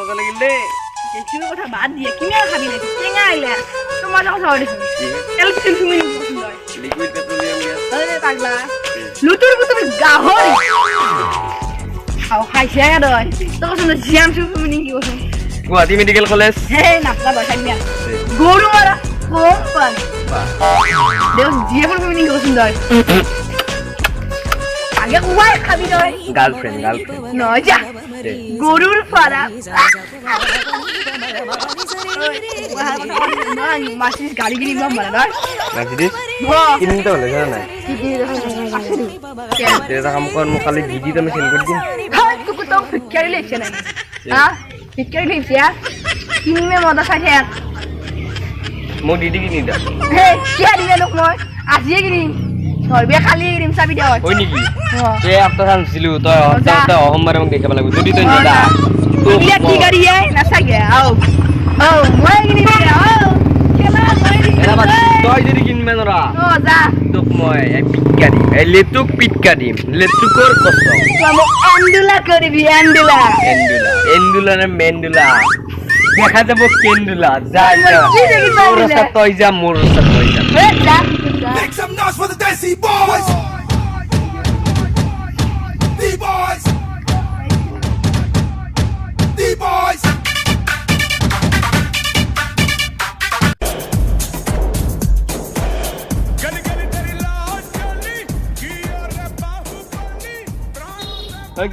মজা লাগিল দেই কিবা কথা বাদ দিয়ে কিমান খাবি লাগে টেঙা আইলা তো মজা কথা হৰি তেল ফিল তুমি লিকুইড পেট্রোলিয়াম গ্যাস আরে পাগলা লুতুর বুতুর গাহরি খাও খাইছে দই তো কত জিয়াম সুমিনি কি কইছ গুৱাহাটী মেডিকেল কলেজ হে নাপলা বসাই মিয়া গরু মারা কোন পান দেও জিয়াম সুমিনি কি কইছ দই আগে উয়াই খাবি দই গার্লফ্রেন্ড নয় যা গরুর ফাড়া মাসিস গাড়ি গিরি মারা না নাজিদিস কিনতে হলে জানা নাই তেরা কাম কর মো খালি ভিডিওটা আমি সেন্ড করে দিন হ্যাঁ তুই তো ফিক্কারি লেখছে না হ্যাঁ ফিক্কারি লেখছে কিনি মে মদা খাইছে মো দিদি কিনি দা হে কি দিলে লোক মই আজিয়ে কিনি নরবে খালি কিনিম চাবি দেও ওই নেকি তে আপনার আনছিলু তো তো সোমবারে মোক দেখাব লাগিব যদি তুই যা ইয়া কি গাড়ি আই না সাগে আও ও মই কিনি দে আও কেলা মই এরা বাদ তুই যদি কিনবে নরা ও যা তোক মই পিটকা দিম লেতুক পিটকা দিম লেতুকর কষ্ট আমি এন্ডুলা করবি এন্ডুলা এন্ডুলা না মেন্ডুলা দেখা যাব কেন্ডুলা যা যা মোর সাথে তুই যা মোর সাথে তুই যা যা Make some noise for the Desi Boys! D-Boys! D-Boys!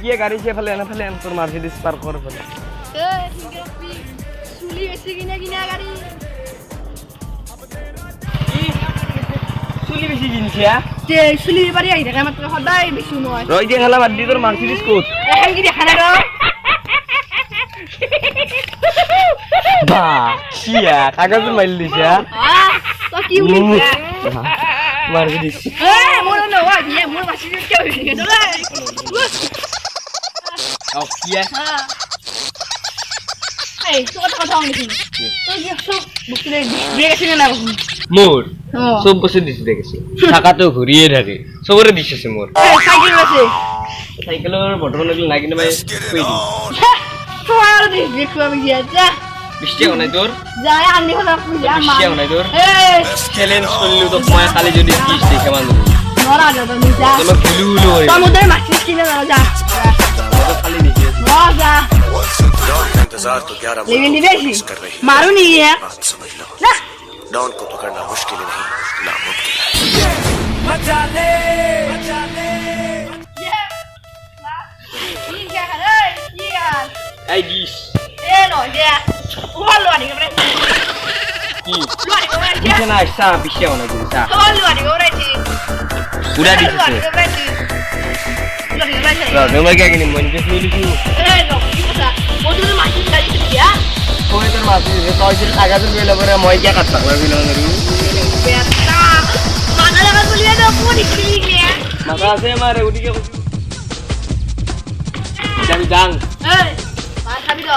গিয়ে গাড়ি সে ফেলে না ফেলে তোর মার্সিডিজ পার করে ফেলে সুলি এসে কিনা কিনা গাড়ি চুলি বেশি কিনছে তে সুলি বাড়ি আই থাকে মাত্র সদাই বেশি নয় রই যে খেলা বাদ দি তোর মার্সিডিজ কোট এখন কি দেখা না গো বা শিয়া কাগজ মাইল দিছে তো কি উলিছে মার্সিডিজ মোর ন ওয়া দিয়ে মোর মাসি কে হইছে রে আও কিয়া এই তো কথা হইছে তো কি সব বুকলে ব্রেক আছে না মোর সব বসে দিছে দেখেছি টাকা তো ঘুরিয়ে থাকে সবরে দিছে মোর সাইকেল আছে সাইকেলের বটন লাগলে না কিনে ভাই কই দি তো আর দেখো আমি গিয়া বৃষ্টি নাই তোর যায় আনি হলো পূজা মা বৃষ্টি নাই তোর এই চ্যালেঞ্জ করলু তো মই খালি যদি কিস দেখে মানবো নরা যা তুমি যা তুমি গুলুগুলু হই সমুদ্রের মাছ কিনে না যা তো খালি দিছে যা डॉन का इंतजार तो 11 लेकिन महीनों निवेशी कर रही है मारू नहीं है बात समझ लो ना डॉन को पकड़ना मुश्किल ही नहीं नामुमकिन है ये क्या कर रहा है ये यार এই দিস ए लो ये वो लो नहीं कर रहे কি लो नहीं कर रहे দিছে না সা বৃষ্টি নাই দিছে तो लो नहीं कर रहे পুরা लो দিছে नहीं कर रहे लो नहीं कर रहे তোমার কি কিনি মন কিছু লিখি ए लो ये क्या वो तो माची का दिया কই তোর মাসি যে তুই যে কাগজ বেলা করে মই কি কাটতা বিলা নরু बेटा माना लगा बोलिए तो पूरी खिली गया মাথা আছে মারে উঠিকে যাবি যাং ए मार खाबी दो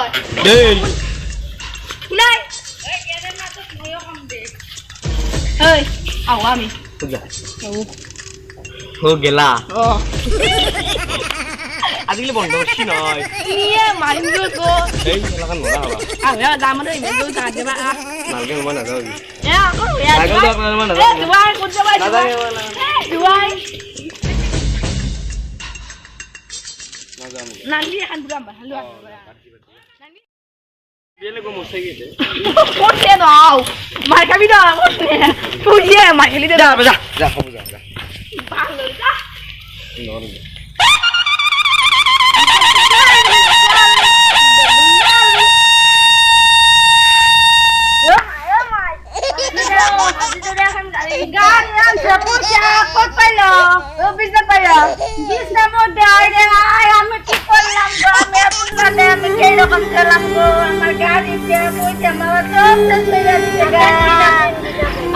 এই নাই এই কেন না তো তুইও কম দে এই আও আমি যা হো গেলা ও আজিলে বন্ধ হচ্ছি নয় নিয়ে মারিল তো এই লাগান নড়া হবা আও ya দামরে ইমেল দা দেবা মালকে মনে দাও এ আকো ya আগল তো আপনার মনে এ দাও দুয়াই কোন যাবাই দাদা দুয়াই না জানি নালি এখন দুরাম হালুয়া বিলে কো মুছে গেছে কোটে দাও মার খাবি দাও কোটে পুজিয়ে মাইলি দে দাও যা যা খাবো যা যা ভালো যা নরম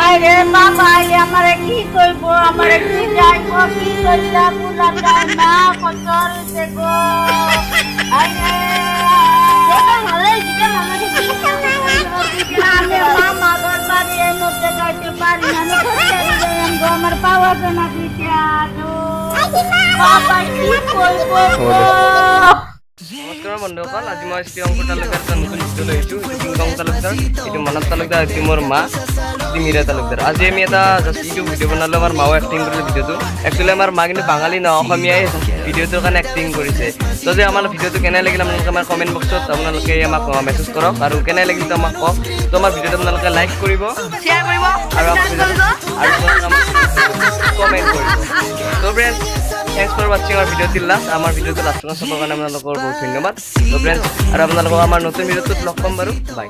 আরে বাবা আমারে কি কইব আমারে কি যাইব কি কইলা পুলা যায় না কত রইছে গো আরে এটা ভালোই দিতে মামাকে কি আমি মামা বাড়ি এর মধ্যে যাইতে পারি না আমি কোথায় যাই আমার পাওয়া না দিতে আদো বাবা কি কইব নমস্কাৰ বন্ধুসকল, আজি মই শ্ৰী অংকুৰ তালুকদাৰ এটা নতুন ভিডিঅ' লৈ আহিছোঁ। কিংকং তালুকদাৰ, এইটো মনত তালুকদাৰ, এইটো মোৰ মা, এইটো মীৰা তালুকদাৰ। আজি আমি এটা জাষ্ট ইউটিউব ভিডিঅ' বনালোঁ। আমাৰ মাও এক্টিং কৰিলে ভিডিঅ'টো। একচুৱেলি আমাৰ মা কিন্তু বাঙালী নহয়, অসমীয়াই ভিডিঅ'টোৰ কাৰণে এক্টিং কৰিছে। তো যে আমাৰ ভিডিঅ'টো কেনে লাগিল আপোনালোকে আমাৰ কমেণ্ট বক্সত আপোনালোকে আমাক মেছেজ কৰক, আৰু কেনে লাগিল তো আমাক কওক। তো আমাৰ ভিডিঅ'টো আপোনালোকে লাইক কৰিব শ্বেয়াৰ কৰিব আৰু সাবস্ক্ৰাইব কৰিব কমেণ্ট কৰিব। তো ফ্ৰেণ্ডছ, থ্যাংকস ফৰ ৱাচিং আমাৰ ভিডিঅ' টিল লাষ্ট। আমাৰ ভিডিঅ'টো লাষ্টলৈকে চাবৰ কাৰণে আপোনালোকৰ বহুত ধন্যবাদ। তো ফ্ৰেণ্ডছ, আৰু আপোনালোকক আমাৰ নতুন ভিডিঅ'টোত লগ পাম বাৰু। বাই।